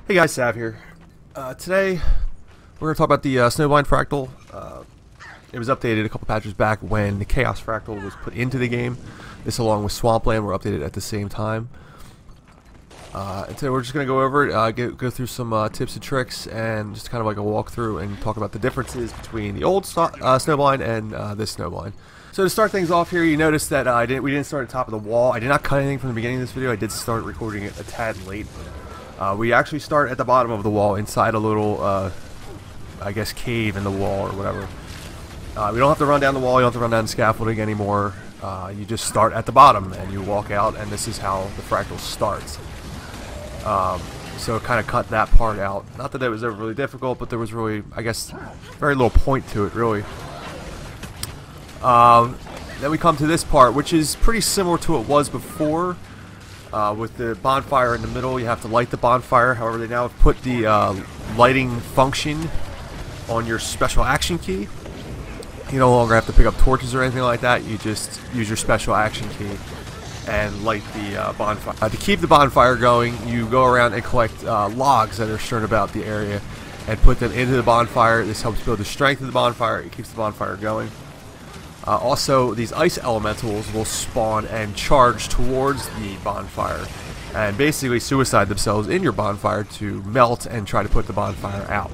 Hey guys, Sav here. Today we're going to talk about the Snowblind Fractal. It was updated a couple patches back when the Chaos Fractal was put into the game. This along with Swampland were updated at the same time. And today we're just going to go over it, go through some tips and tricks and just kind of like a walkthrough and talk about the differences between the old Snowblind and this Snowblind. So to start things off here, you notice that we didn't start at the top of the wall. I did not cut anything from the beginning of this video. I did start recording it a tad late. We actually start at the bottom of the wall inside a little, I guess, cave in the wall or whatever. We don't have to run down the wall, you don't have to run down the scaffolding anymore. You just start at the bottom and you walk out, and this is how the fractal starts. So kind of cut that part out. Not that it was ever really difficult, but there was really, I guess, very little point to it, really. Then we come to this part, which is pretty similar to what it was before. With the bonfire in the middle, you have to light the bonfire. However, they now have put the lighting function on your special action key. You no longer have to pick up torches or anything like that. You just use your special action key and light the bonfire. To keep the bonfire going, you go around and collect logs that are strewn about the area and put them into the bonfire. This helps build the strength of the bonfire. It keeps the bonfire going. Also, these ice elementals will spawn and charge towards the bonfire and basically suicide themselves in your bonfire to melt and try to put the bonfire out.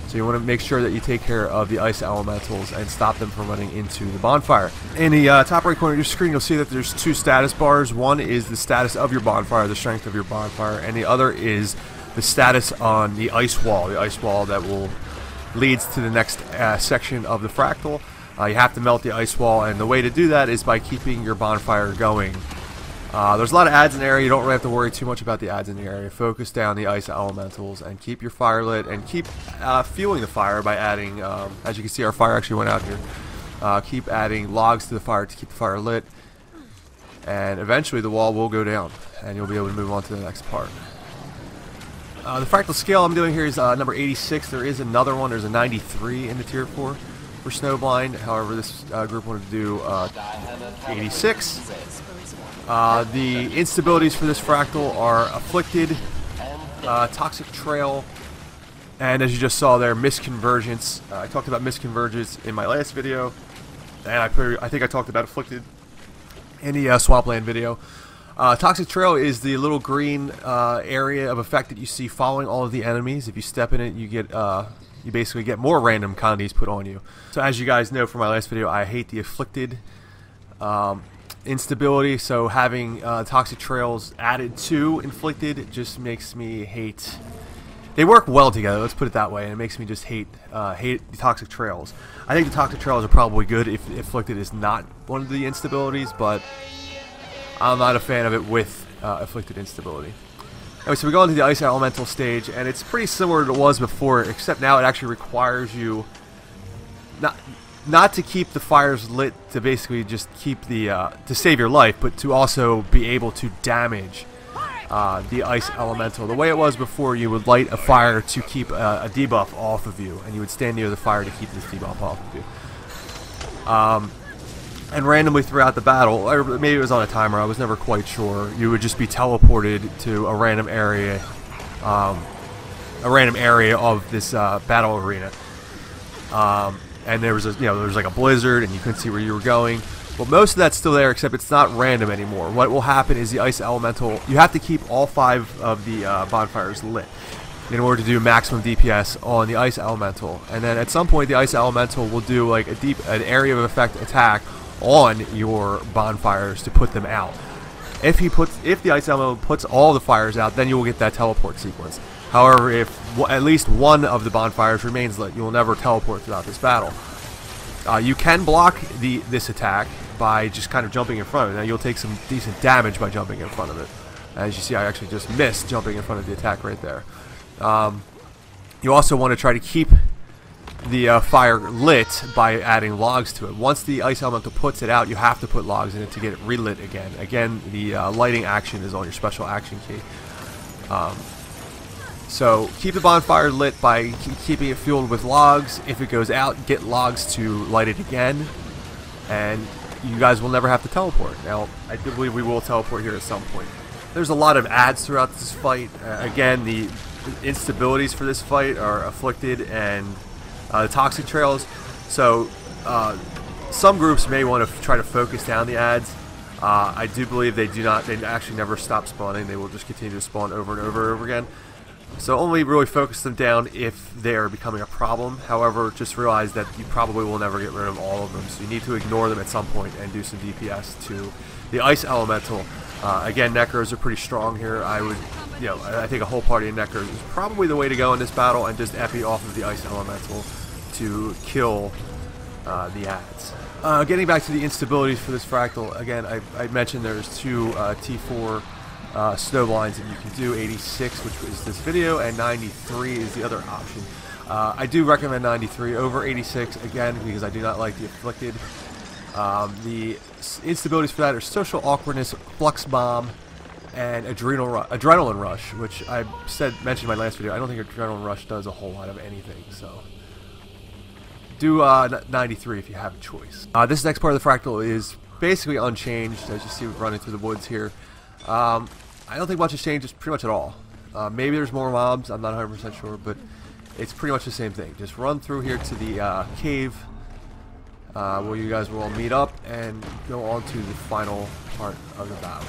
So you want to make sure that you take care of the ice elementals and stop them from running into the bonfire. In the top right corner of your screen, you'll see that there's two status bars. One is the status of your bonfire, the strength of your bonfire, and the other is the status on the ice wall that will leads to the next section of the fractal. You have to melt the ice wall, and the way to do that is by keeping your bonfire going. There's a lot of adds in the area. You don't really have to worry too much about the adds in the area. Focus down the ice elementals and keep your fire lit, and keep fueling the fire by adding, as you can see, our fire actually went out here. Keep adding logs to the fire to keep the fire lit, and eventually the wall will go down, and you'll be able to move on to the next part. The fractal scale I'm doing here is number 86. There is another one. There's a 93 in the tier 4. For Snowblind. However, this group wanted to do 86. The instabilities for this fractal are Afflicted, Toxic Trail, and as you just saw there, Misconvergence. I talked about Misconvergence in my last video, and I think I talked about Afflicted in the Swampland video. Toxic Trail is the little green area of effect that you see following all of the enemies. If you step in it, you get you basically get more random condies put on you. So as you guys know from my last video, I hate the Afflicted instability, so having Toxic Trails added to Inflicted just makes me hate. They work well together, let's put it that way, and it makes me just hate the Toxic Trails. I think the Toxic Trails are probably good if Afflicted is not one of the instabilities, but I'm not a fan of it with Afflicted instability. Anyway, so we go into the Ice Elemental stage, and it's pretty similar to what it was before, except now it actually requires you not to keep the fires lit to basically just keep the to save your life, but to also be able to damage the Ice Elemental. The way it was before, you would light a fire to keep a debuff off of you, and you would stand near the fire to keep this debuff off of you. And randomly throughout the battle, or maybe it was on a timer, I was never quite sure, you would just be teleported to a random area of this battle arena. And there was there was like a blizzard, and you couldn't see where you were going. Well, most of that's still there, except it's not random anymore. What will happen is the Ice Elemental, you have to keep all 5 of the bonfires lit in order to do maximum DPS on the Ice Elemental. And then at some point, the Ice Elemental will do like an area of effect attack on your bonfires to put them out. If the Ice Elemental puts all the fires out, then you will get that teleport sequence. However, if at least one of the bonfires remains lit, you will never teleport throughout this battle. You can block this attack by just kind of jumping in front of it. Now you'll take some decent damage by jumping in front of it. As you see, I actually just missed jumping in front of the attack right there. You also want to try to keep the fire lit by adding logs to it. Once the Ice Elemental puts it out, you have to put logs in it to get it relit again. Again, the lighting action is on your special action key. So keep the bonfire lit by keeping it fueled with logs. If it goes out, get logs to light it again, and you guys will never have to teleport. Now, I do believe we will teleport here at some point. There's a lot of adds throughout this fight. Again, the instabilities for this fight are Afflicted and the Toxic Trails. So some groups may want to try to focus down the ads. I do believe they actually never stop spawning. They will just continue to spawn over and over and over again. So only really focus them down if they are becoming a problem. However, just realize that you probably will never get rid of all of them. So you need to ignore them at some point and do some DPS to the Ice Elemental. Again, Necros are pretty strong here. I think a whole party of Necros is probably the way to go in this battle, and just epi off of the Ice Elemental to kill the ads. Getting back to the instabilities for this Fractal, again, I mentioned there's two T4 Snowblinds that you can do, 86, which is this video, and 93 is the other option. I do recommend 93 over 86, again, because I do not like the Afflicted. The instabilities for that are Social Awkwardness, Flux Bomb, and Adrenaline Rush, which I mentioned in my last video. I don't think Adrenaline Rush does a whole lot of anything, so do 93 if you have a choice. This next part of the Fractal is basically unchanged, as you see running through the woods here. I don't think much has changed, just pretty much at all. Maybe there's more mobs, I'm not 100% sure, but it's pretty much the same thing. Just run through here to the cave, where you guys will all meet up and go on to the final part of the battle.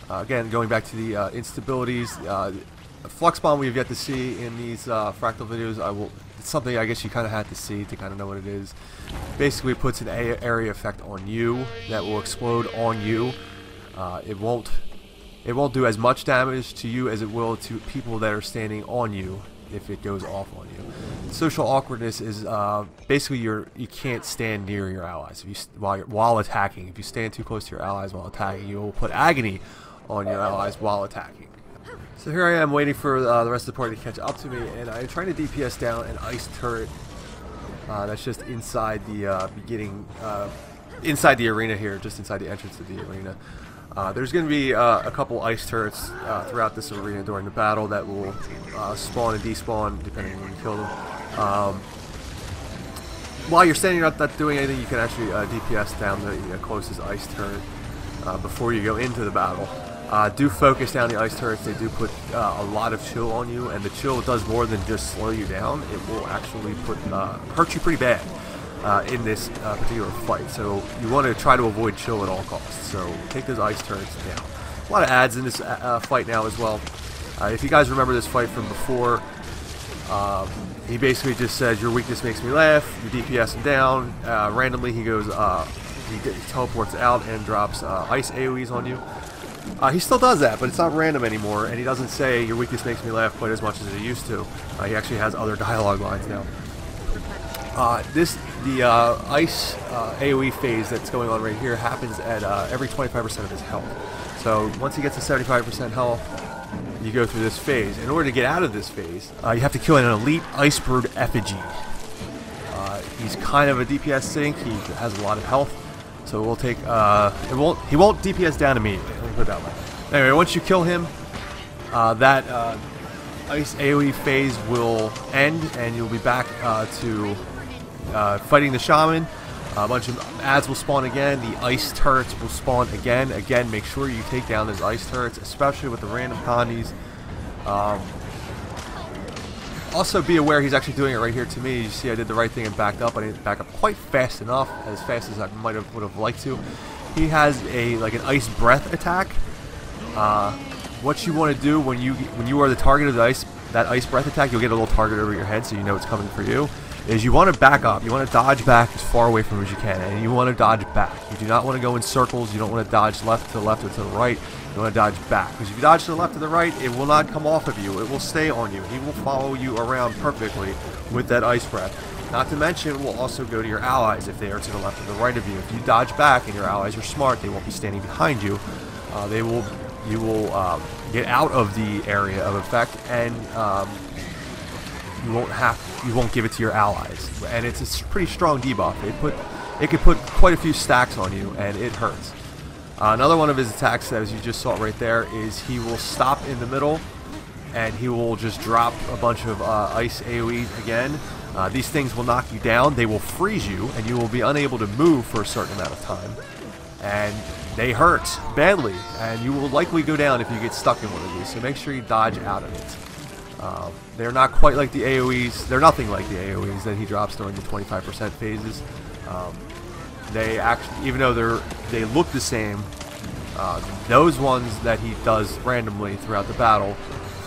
Again, going back to the instabilities, Flux Bomb we have yet to see in these Fractal videos. It's something I guess you kind of had to see to kind of know what it is. Basically, it puts an area effect on you that will explode on you. It won't do as much damage to you as it will to people that are standing on you if it goes off on you. Social Awkwardness is basically you can't stand near your allies while attacking. If you stand too close to your allies while attacking, you will put agony on your allies while attacking. So here I am waiting for the rest of the party to catch up to me, and I'm trying to DPS down an ice turret that's just inside the inside the arena here, just inside the entrance to the arena. There's going to be a couple ice turrets throughout this arena during the battle that will spawn and despawn depending on when you kill them. While you're standing up not doing anything, you can actually DPS down the closest ice turret before you go into the battle. Do focus down the ice turrets. They do put a lot of chill on you, and the chill does more than just slow you down. It will actually hurt you pretty bad in this particular fight. So you want to try to avoid chill at all costs. So take those ice turrets down. A lot of ads in this fight now as well. If you guys remember this fight from before, he basically just says your weakness makes me laugh. You DPS him down. Randomly he goes, he teleports out and drops ice AoEs on you. He still does that, but it's not random anymore, and he doesn't say your weakness makes me laugh quite as much as he used to. He actually has other dialogue lines now. The ice AoE phase that's going on right here happens at every 25% of his health. So once he gets to 75% health, you go through this phase. In order to get out of this phase, you have to kill an elite Icebird effigy. He's kind of a DPS sink. He has a lot of health. So we'll take, he won't DPS down immediately, let me put it that way. Anyway, once you kill him, that ice AoE phase will end, and you'll be back to fighting the shaman. A bunch of ads will spawn again, the ice turrets will spawn again. Again, make sure you take down those ice turrets, especially with the random condies. Also be aware he's actually doing it right here to me. You see I did the right thing and backed up. I didn't back up quite fast enough, as fast as I would have liked to. He has like an ice breath attack. What you want to do when you are the target of that ice breath attack, you'll get a little target over your head so you know it's coming for you, is you want to back up. You want to dodge back as far away from him as you can, and you want to dodge back. You do not want to go in circles. You don't want to dodge left to the left or to the right. You want to dodge back, because if you dodge to the left or the right, it will not come off of you. It will stay on you. He will follow you around perfectly with that ice breath. Not to mention, it will also go to your allies if they are to the left or the right of you. If you dodge back and your allies are smart, they won't be standing behind you. You will get out of the area of effect, and you won't give it to your allies. And it's a pretty strong debuff. It could put quite a few stacks on you, and it hurts. Another one of his attacks, as you just saw right there, is he will stop in the middle, and he will just drop a bunch of ice AoEs again. These things will knock you down. They will freeze you, and you will be unable to move for a certain amount of time. And they hurt badly, and you will likely go down if you get stuck in one of these. So make sure you dodge out of it. They're not quite like the AoEs. They're nothing like the AoEs that he drops during the 25% phases. They actually, even though they look the same, those ones that he does randomly throughout the battle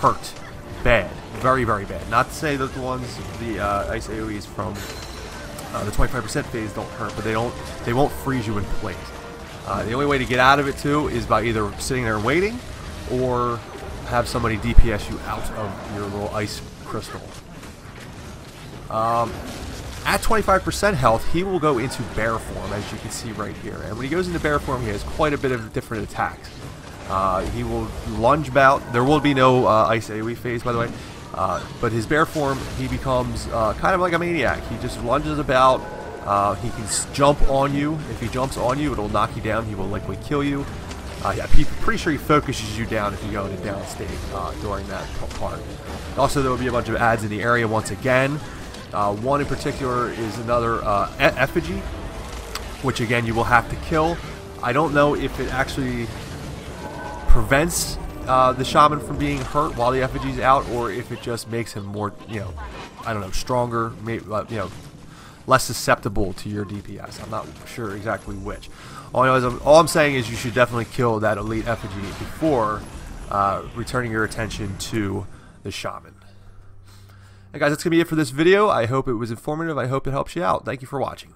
hurt bad, very, very bad. Not to say that the ones, the ice AoEs from the 25% phase don't hurt, but they won't freeze you in place. The only way to get out of it too is by either sitting there and waiting, or have somebody DPS you out of your little ice crystal. At 25% health, he will go into bear form, as you can see right here. And when he goes into bear form, he has quite a bit of different attacks. He will lunge about. There will be no ice AoE phase, by the way. But his bear form, he becomes kind of like a maniac. He just lunges about. He can jump on you. If he jumps on you, it'll knock you down. He will likely kill you. I'm pretty sure he focuses you down if you go into down state during that part. Also, there will be a bunch of ads in the area once again. One in particular is another effigy, which again you will have to kill. I don't know if it actually prevents the shaman from being hurt while the effigy's out, or if it just makes him more, I don't know, stronger, maybe, less susceptible to your DPS. I'm not sure exactly which. All I'm saying is you should definitely kill that elite effigy before returning your attention to the shaman. And guys, that's going to be it for this video. I hope it was informative. I hope it helps you out. Thank you for watching.